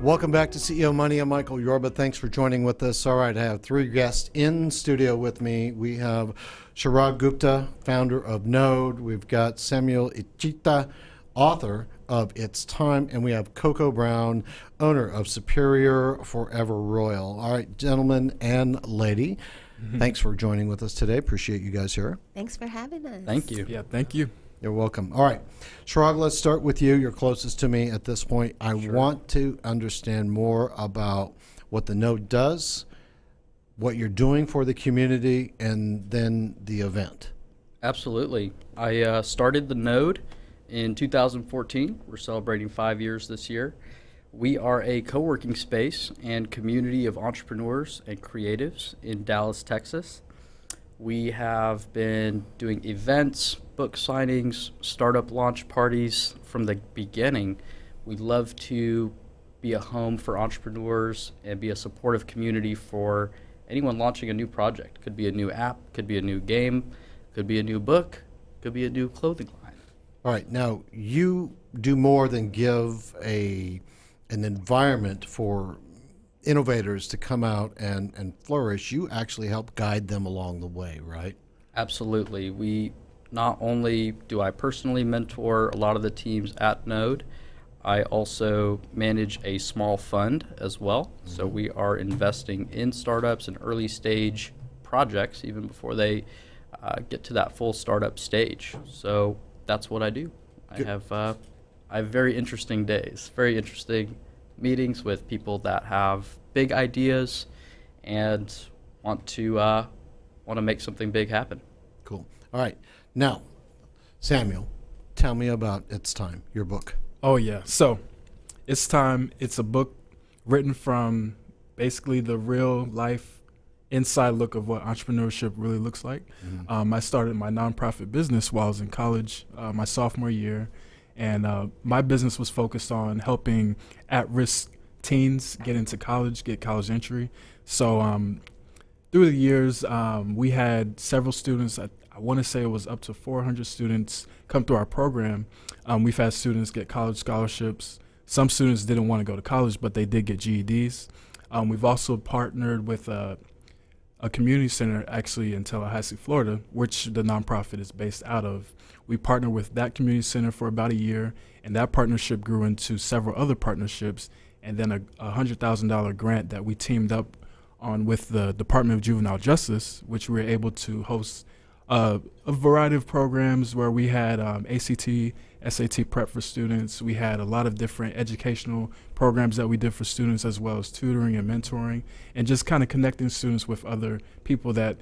Welcome back to CEO Money. I'm Michael Yorba. Thanks for joining with us. All right, I have three guests in studio with me. We have Chirag Gupta, founder of Node. We've got Samuel Ichita, author of It's Time. And we have Coco Brown, owner of Superior Forever Royal. All right, gentlemen and lady, thanks for joining with us today. Appreciate you guys here. Thanks for having us. Thank you. Yeah, thank you. You're welcome. All right, Chirag, let's start with you. You're closest to me at this point. I want to understand more about what the Node does, what you're doing for the community, and then the event. Absolutely. I started the Node in 2014. We're celebrating 5 years this year. We are a co-working space and community of entrepreneurs and creatives in Dallas, Texas. We have been doing events, book signings, startup launch parties from the beginning. We love to be a home for entrepreneurs and be a supportive community for anyone launching a new project. Could be a new app, could be a new game, could be a new book, could be a new clothing line. All right, now you do more than give an environment for innovators to come out and flourish. You actually help guide them along the way, right? Absolutely. We not only do I personally mentor a lot of the teams at Node, I also manage a small fund as well. So we are investing in startups and early stage projects even before they get to that full startup stage. So that's what I do. I have very interesting days, very interesting meetings with people that have big ideas and want to make something big happen. Cool. All right. Now, Samuel, tell me about It's Time, your book. Oh, yeah. So, It's Time. It's a book written from basically the real life inside look of what entrepreneurship really looks like. I started my nonprofit business while I was in college, my sophomore year. And my business was focused on helping at-risk teens get into college, get college entry. So through the years, we had several students. I want to say it was up to 400 students come through our program. We've had students get college scholarships. Some students didn't want to go to college, but they did get GEDs. We've also partnered with a community center actually in Tallahassee, Florida, which the nonprofit is based out of. We partnered with that community center for about a year, and that partnership grew into several other partnerships, and then a $100,000 grant that we teamed up on with the Department of Juvenile Justice, which we were able to host a variety of programs where we had ACT, SAT prep for students. We had a lot of different educational programs that we did for students, as well as tutoring and mentoring, and just kind of connecting students with other people that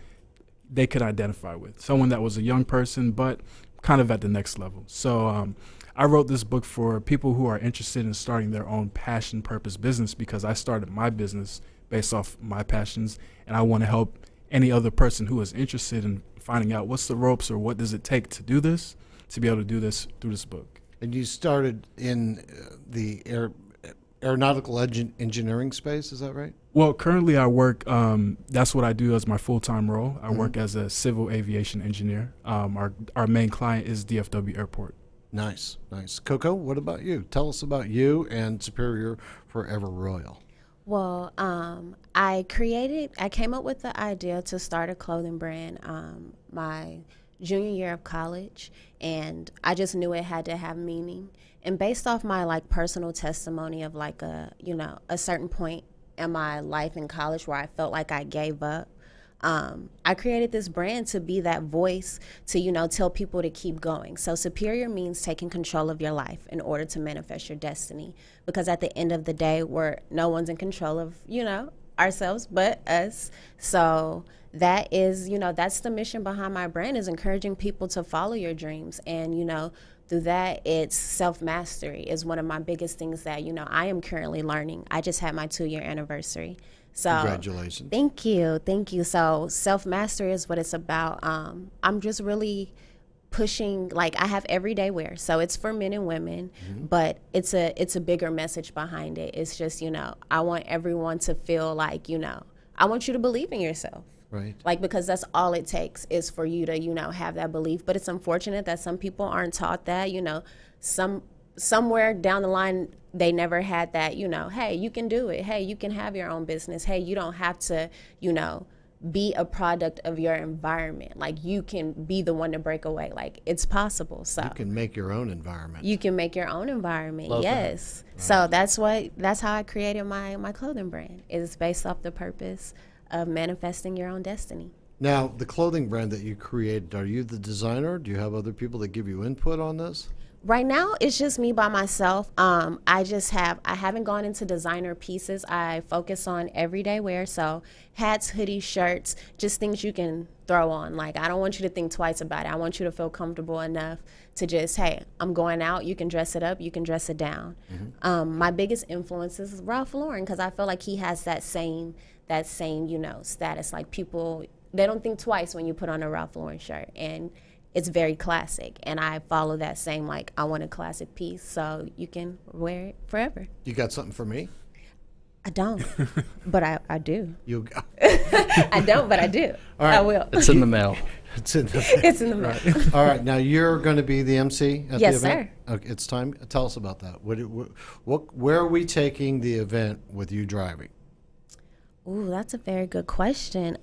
they could identify with. Someone that was a young person, but kind of at the next level. So I wrote this book for people who are interested in starting their own passion purpose business, because I started my business based off my passions, and I want to help any other person who is interested in finding out what's the ropes or what does it take to do this, to be able to do this through this book. And you started in the aeronautical engineering space, is that right? Well, currently I work, that's what I do as my full-time role. I work as a civil aviation engineer. Our main client is DFW Airport. Nice, nice. Coco, what about you? Tell us about you and Superior Forever Royal. Well, I came up with the idea to start a clothing brand my junior year of college, and I just knew it had to have meaning. And based off my personal testimony of a certain point in my life in college where I felt like I gave up, I created this brand to be that voice to, tell people to keep going. So Superior means taking control of your life in order to manifest your destiny. Because at the end of the day, no one's in control of, ourselves but us. So that is, that's the mission behind my brand, is encouraging people to follow your dreams. And, through that, it's self-mastery is one of my biggest things that, I am currently learning. I just had my 2-year anniversary. So congratulations. Thank you. So self-mastery is what it's about. I'm just really pushing, I have everyday wear, so it's for men and women, but it's a bigger message behind it. It's just, I want everyone to feel I want you to believe in yourself. Right. Because that's all it takes is for you to, have that belief. But it's unfortunate that some people aren't taught that, some somewhere down the line, they never had that, hey, you can do it. Hey, you can have your own business. Hey, you don't have to, be a product of your environment. Like, you can be the one to break away. Like, it's possible. So you can make your own environment. You can make your own environment. Love yes. That. So that's how I created my clothing brand. It's based off the purpose of manifesting your own destiny. Now, the clothing brand that you created, are you the designer? Do you have other people that give you input on this? Right now, it's just me by myself. I haven't gone into designer pieces. I focus on everyday wear, so hats, hoodies, shirts, just things you can throw on. Like, I don't want you to think twice about it. I want you to feel comfortable enough to just, hey, I'm going out. You can dress it up. You can dress it down. Mm-hmm. My biggest influence is Ralph Lauren, because I feel like he has that same status. Like, people, they don't think twice when you put on a Ralph Lauren shirt, and it's very classic, and I follow that same, like, I want a classic piece, so you can wear it forever. You got something for me? I don't, but I do. You I don't, but I do. All right. I will. It's in the mail. It's in the It's in the mail. All right, now you're going to be the MC at Yes, the event? sir. Okay, it's time. Tell us about that. Where are we taking the event with you driving? Ooh, that's a very good question.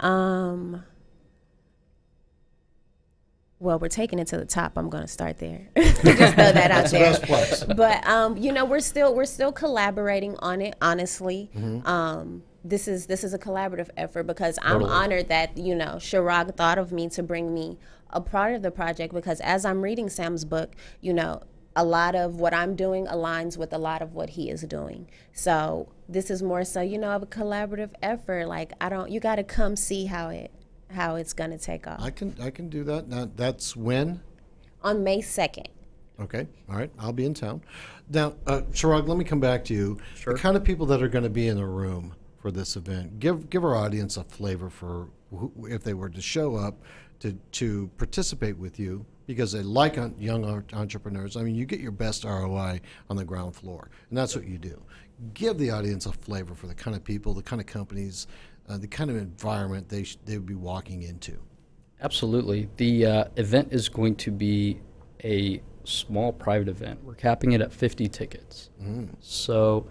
Well, we're taking it to the top. I'm going to start there. Just throw that out there. That's the best place. But we're still collaborating on it. Honestly, Mm-hmm. This is a collaborative effort, because Totally. I'm honored that Chirag thought of me to bring me a part of the project, because as I'm reading Sam's book, a lot of what I'm doing aligns with a lot of what he is doing. So this is more so of a collaborative effort. Like, you got to come see how it's going to take off. I can do that. Now, that's when? On May 2nd. Okay. All right. I'll be in town. Now, Chirag, let me come back to you. Sure. The kind of people that are going to be in the room for this event, give our audience a flavor for if they were to show up to participate with you, because they like young entrepreneurs. I mean, you get your best ROI on the ground floor, and that's what you do. Give the audience a flavor for the kind of people, the kind of companies, the kind of environment they would be walking into. Absolutely. The event is going to be a small private event. We're capping it at 50 tickets. So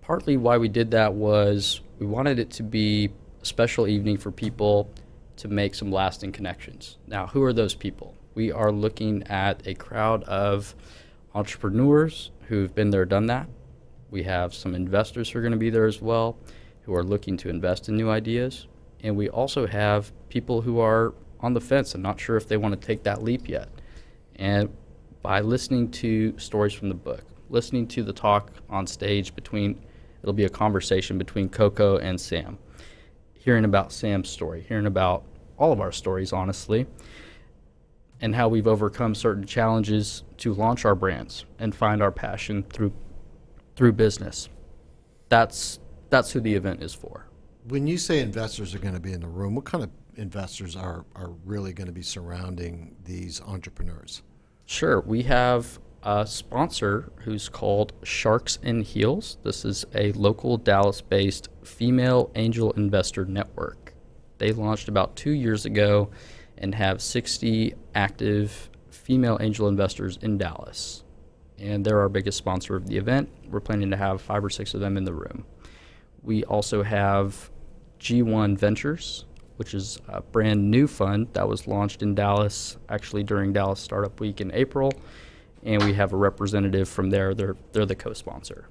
partly why we did that was we wanted it to be a special evening for people to make some lasting connections. Now, who are those people? We are looking at a crowd of entrepreneurs who've been there, done that. We have some investors who are going to be there as well, who are looking to invest in new ideas. And we also have people who are on the fence and not sure if they want to take that leap yet. And by listening to stories from the book, listening to the talk on stage it'll be a conversation between Coco and Sam, hearing about Sam's story, hearing about all of our stories, honestly, and how we've overcome certain challenges to launch our brands and find our passion through business. That's who the event is for. When you say investors are going to be in the room, what kind of investors are really going to be surrounding these entrepreneurs? Sure. We have a sponsor who's called Sharks in Heels. This is a local Dallas-based female angel investor network. They launched about 2 years ago and have 60 active female angel investors in Dallas. And they're our biggest sponsor of the event. We're planning to have 5 or 6 of them in the room. We also have G1 Ventures, which is a brand new fund that was launched in Dallas, actually during Dallas Startup Week in April. And we have a representative from there. They're the co-sponsor.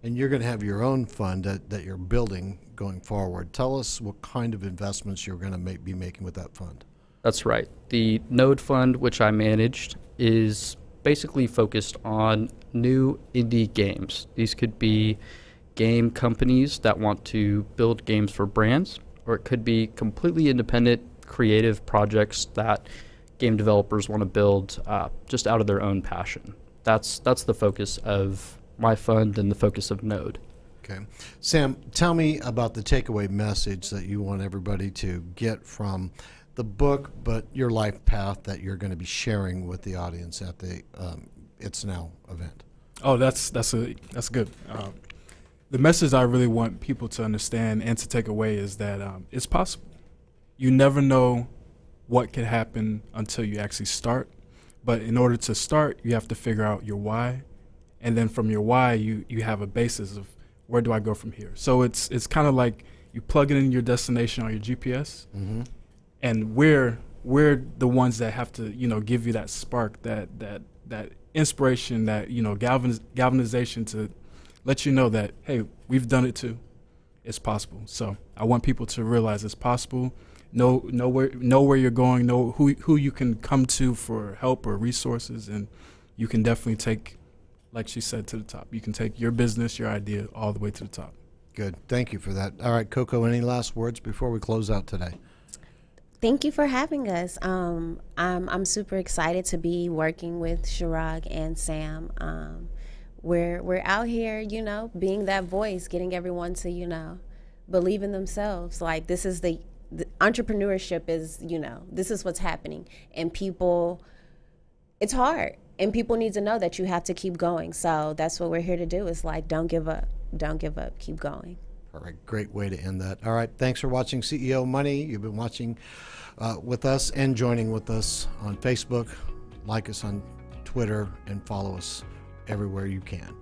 And you're going to have your own fund that you're building going forward. Tell us what kind of investments you're going to be making with that fund. That's right. The Node Fund, which I managed, is basically focused on new indie games. These could be game companies that want to build games for brands, or it could be completely independent, creative projects that game developers want to build just out of their own passion. That's the focus of my fund and the focus of Node. Okay. Sam, tell me about the takeaway message that you want everybody to get from the book, but your life path that you're going to be sharing with the audience at the It's Now event. Oh, that's good. The message I really want people to understand and to take away is that it's possible. You never know what could happen until you actually start. But in order to start, you have to figure out your why and then from your why, you have a basis of where do I go from here. So it's kind of like you plug it in your destination on your GPS, and we're the ones that have to give you that spark, that inspiration, that galvanization to let you know that, hey, we've done it too. It's possible. So I want people to realize it's possible. Know where you're going. Know who you can come to for help or resources, and you can definitely take, like she said, to the top. You can take your business, your idea, all the way to the top. Good. Thank you for that. All right, Coco, any last words before we close out today? Thank you for having us. I'm super excited to be working with Chirag and Sam. We're out here, being that voice, getting everyone to, believe in themselves. Like, this is the entrepreneurship is, this is what's happening. And people, it's hard. And people need to know that you have to keep going. So that's what we're here to do, is like, don't give up. Don't give up. Keep going. All right, great way to end that. All right, thanks for watching CEO Money. You've been watching with us and joining with us on Facebook. Like us on Twitter and follow us everywhere you can.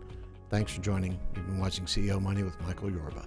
Thanks for joining. You've been watching CEO Money with Michael Yorba.